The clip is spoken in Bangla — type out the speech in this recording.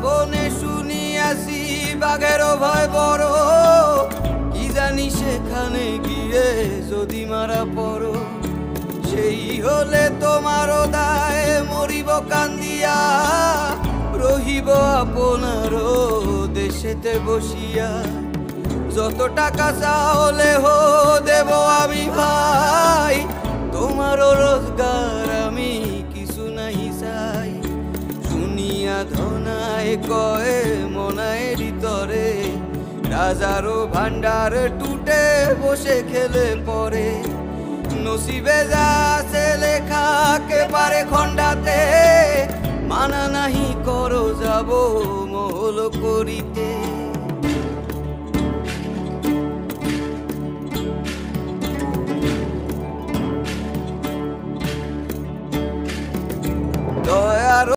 বনে শুনিয়াছি বাঘেরও ভয় বড়, কি জানি সেখানে গিয়ে যদি মারা পড়ো, সেই হলে তোমারও দায় মরিব কান্দিয়া, রহিব আপনারও দেশেতে বসিয়া। যত টাকা চাওলে হো দেব আমি ভাই, তোমারও রোজগার আমি কিছু নাহি চাই। শুনিয়া ধনায় কয়ে মনায় ভিতরে, রাজারও ভান্ডার টুটে বসে খেলে পরে। নসিবে যা আছে লেখা একেবারে খণ্ডাতে, মানা নাহি করো যাব মহল করিতে।